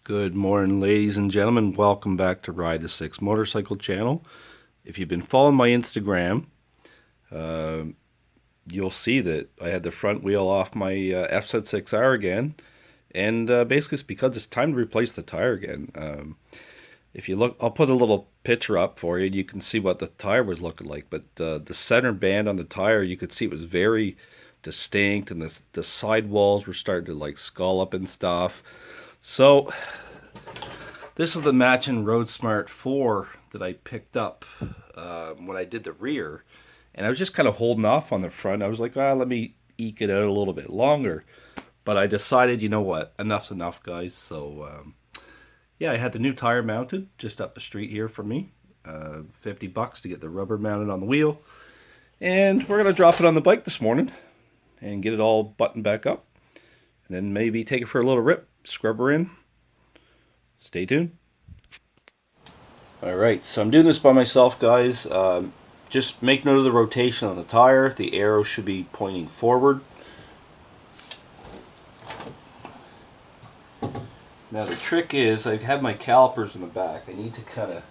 Good morning, ladies and gentlemen. Welcome back to Ride the Six Motorcycle channel. If you've been following my Instagram, you'll see that I had the front wheel off my FZ6R again. And basically it's because it's time to replace the tire again. If you look, I'll put a little picture up for you and you can see what the tire was looking like. But the center band on the tire, you could see it was very distinct, and the sidewalls were starting to like skull up and stuff. So this is the matching Road Smart 4 that I picked up when I did the rear. And I was just kind of holding off on the front. I was like, let me eke it out a little bit longer. But I decided, you know what, enough's enough, guys. So, yeah, I had the new tire mounted just up the street here from me. $50 to get the rubber mounted on the wheel. And we're going to drop it on the bike this morning and get it all buttoned back up. And then maybe take it for a little rip, scrub her in. Stay tuned. Alright, so I'm doing this by myself, guys. Just make note of the rotation on the tire. The arrow should be pointing forward. Now the trick is, I have my calipers in the back. I need to kind of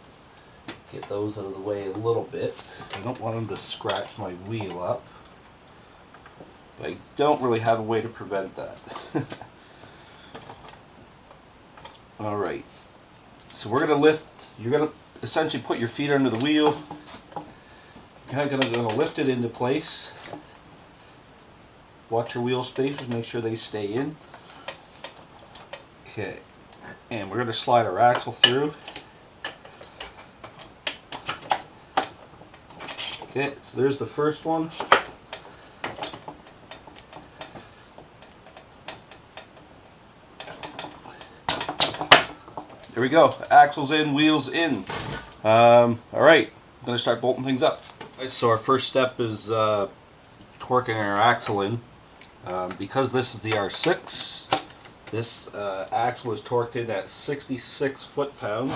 get those out of the way a little bit. I don't want them to scratch my wheel up. But I don't really have a way to prevent that. Alright, so we're going to lift, you're going to essentially put your feet under the wheel. You're kind of going to lift it into place. Watch your wheel spacers, make sure they stay in. Okay, and we're going to slide our axle through. Okay, so there's the first one. There we go, axle's in, wheels in. Alright, I'm going to start bolting things up. So our first step is torquing our axle in. Because this is the R6, this axle is torqued in at 66 foot-pounds.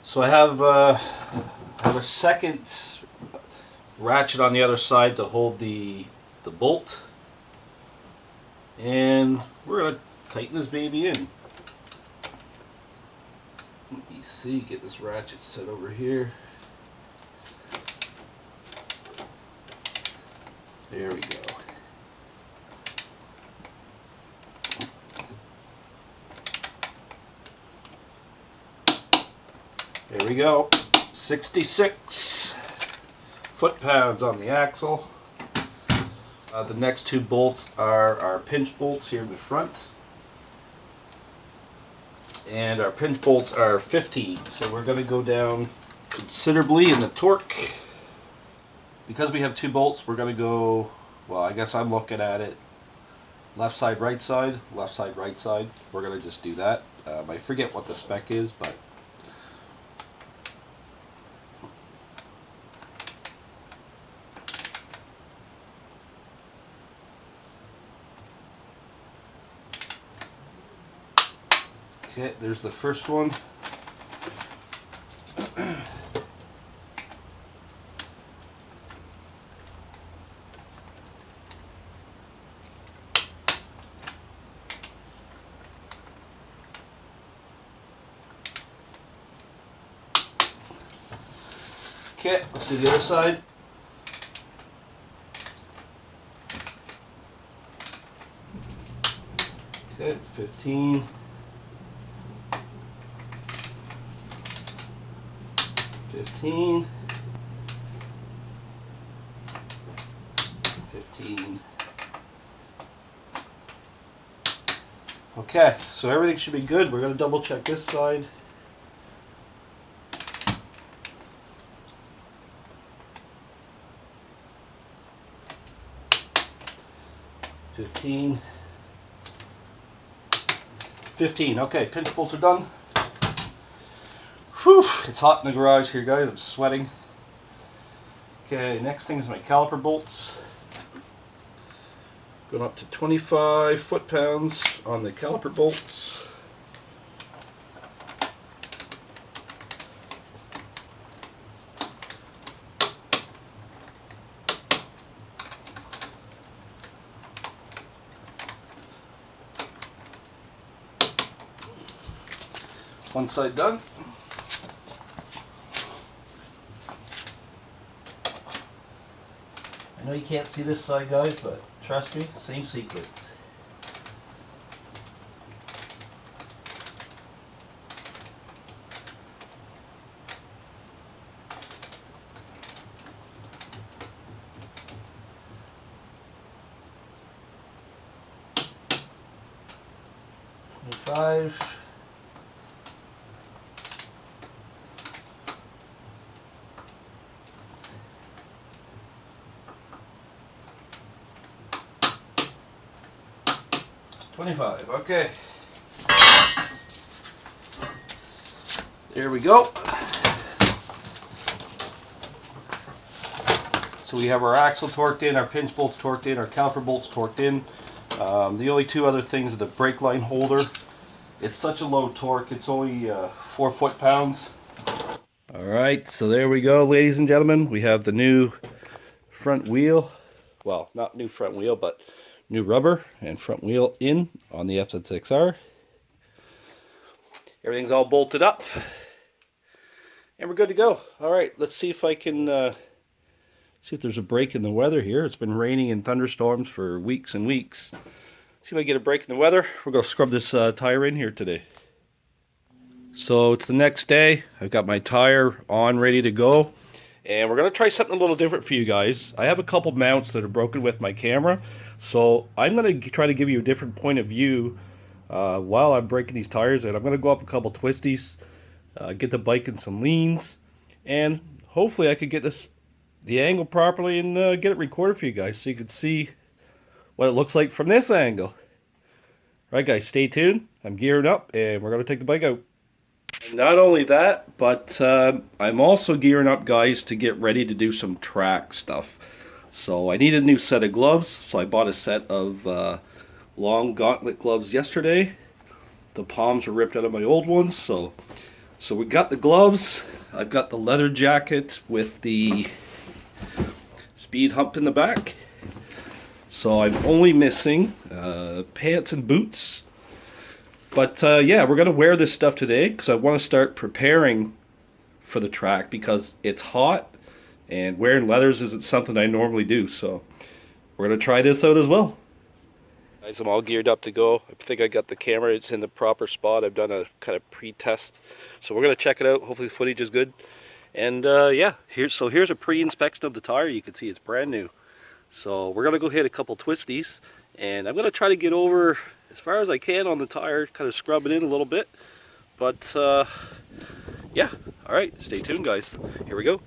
So I have a second ratchet on the other side to hold the bolt. And we're going to tighten this baby in. Let me see, get this ratchet set over here. There we go. There we go. 66 foot-pounds on the axle. The next two bolts are our pinch bolts here in the front. And our pinch bolts are 15, so we're going to go down considerably in the torque. Because we have two bolts, we're going to go, well, I guess I'm looking at it left side, right side, left side, right side. We're going to just do that. I forget what the spec is, but okay, there's the first one. Okay, let's do the other side. Okay, 15. 15. 15. Okay, so everything should be good. We're going to double check this side. $15. Okay, pinch bolts are done. Whew, it's hot in the garage here, guys. I'm sweating. Okay, next thing is my caliper bolts. Going up to 25 foot-pounds on the caliper bolts. One side done. I know you can't see this side, guys, but trust me, same sequence. Five. $25. Okay. There we go. So we have our axle torqued in, our pinch bolts torqued in, our caliper bolts torqued in. The only two other things are the brake line holder. It's such a low torque, it's only 4 foot-pounds. Alright, so there we go, ladies and gentlemen. We have the new front wheel. Well, not new front wheel, but new rubber and front wheel in on the FZ6R. Everything's all bolted up. And we're good to go. Alright, let's see if I can see if there's a break in the weather here. It's been raining and thunderstorms for weeks and weeks. See if I get a break in the weather. We're going to scrub this tire in here today. So it's the next day. I've got my tire on, ready to go. And we're going to try something a little different for you guys. I have a couple mounts that are broken with my camera. So I'm going to try to give you a different point of view while I'm breaking these tires. And I'm going to go up a couple twisties, get the bike in some leans. And hopefully I could get the angle properly and get it recorded for you guys so you can see what it looks like from this angle. Alright guys, stay tuned. I'm gearing up and we're going to take the bike out. And not only that, but I'm also gearing up, guys, to get ready to do some track stuff. So I need a new set of gloves, so I bought a set of long gauntlet gloves yesterday. The palms are ripped out of my old ones, so we got the gloves. I've got the leather jacket with the speed hump in the back. So I'm only missing pants and boots. But yeah, we're going to wear this stuff today because I want to start preparing for the track because it's hot and wearing leathers isn't something I normally do. So we're going to try this out as well. Guys, I'm all geared up to go. I think I got the camera. It's in the proper spot. I've done a kind of pre-test. So we're going to check it out. Hopefully the footage is good. And yeah, here's a pre-inspection of the tire. You can see it's brand new. So we're going to go hit a couple twisties, and I'm going to try to get over as far as I can on the tire, kind of scrub it in a little bit. But yeah, alright, stay tuned guys. Here we go.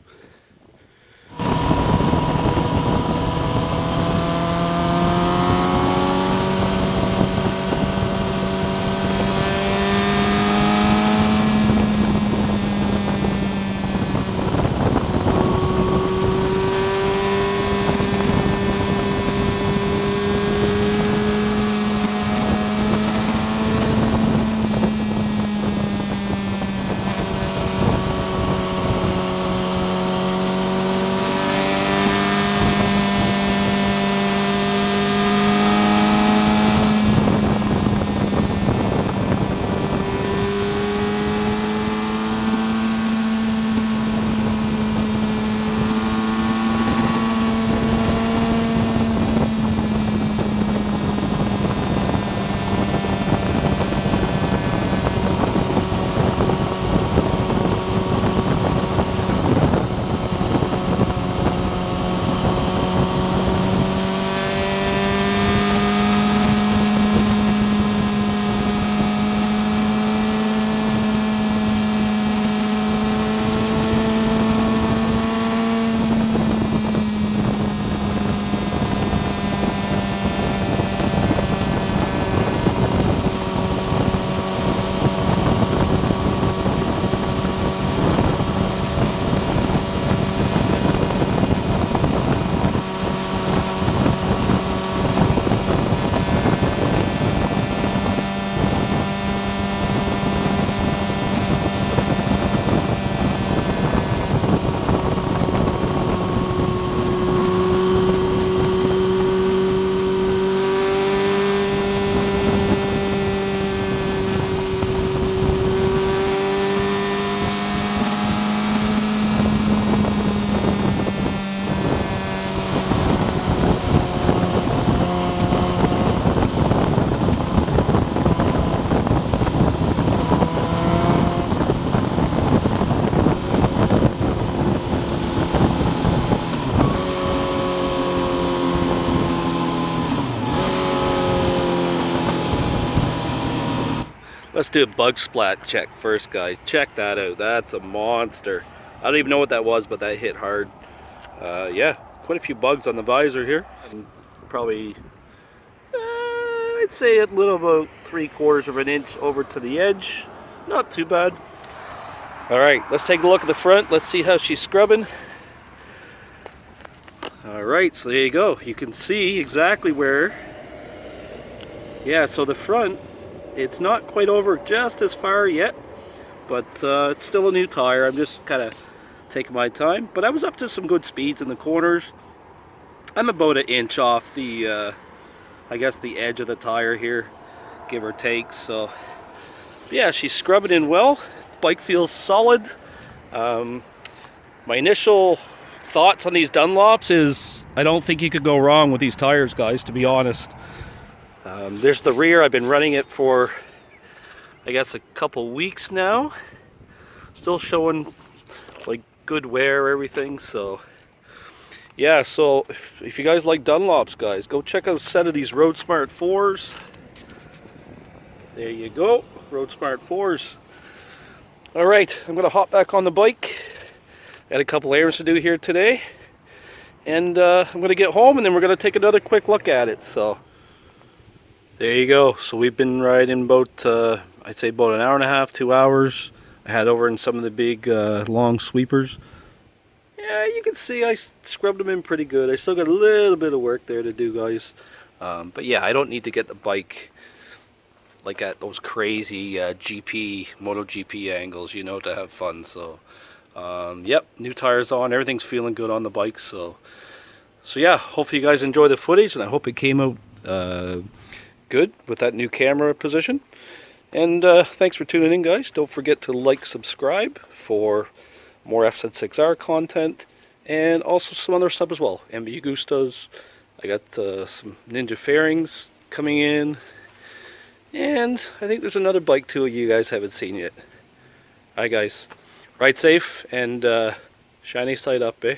Let's do a bug splat check first, guys. Check that out. That's a monster. I don't even know what that was, but that hit hard. Yeah, quite a few bugs on the visor here. And probably, I'd say a little about 3/4 of an inch over to the edge. Not too bad. All right, let's take a look at the front. Let's see how she's scrubbing. All right, so there you go. You can see exactly where. Yeah, so the front, it's not quite over just as far yet, but it's still a new tire. I'm just kind of taking my time, but I was up to some good speeds in the corners. I'm about 1 inch off the, I guess the edge of the tire here, give or take. So yeah, she's scrubbing in well. The bike feels solid. My initial thoughts on these Dunlops is I don't think you could go wrong with these tires, guys, to be honest. There's the rear. I've been running it for, I guess, a couple weeks now. Still showing like good wear, everything. So yeah, so if you guys like Dunlops, guys, go check out a set of these Road Smart 4s. There you go, Road Smart 4s. All right, I'm gonna hop back on the bike. Got a couple errands to do here today, and I'm gonna get home, and then we're gonna take another quick look at it. So there you go. So we've been riding about, I'd say about 1.5 hours, 2 hours. I had over in some of the big long sweepers. Yeah, you can see I scrubbed them in pretty good. I still got a little bit of work there to do, guys. But yeah, I don't need to get the bike like at those crazy MotoGP angles, you know, to have fun. So yep, new tires on, everything's feeling good on the bike. So yeah, hopefully you guys enjoy the footage, and I hope it came out good with that new camera position. And thanks for tuning in, guys. Don't forget to like, subscribe for more FZ6R content, and also some other stuff as well. MB Gustas. I got some Ninja fairings coming in, and I think there's another bike too you guys haven't seen yet. Alright, guys, ride safe and shiny side up, eh?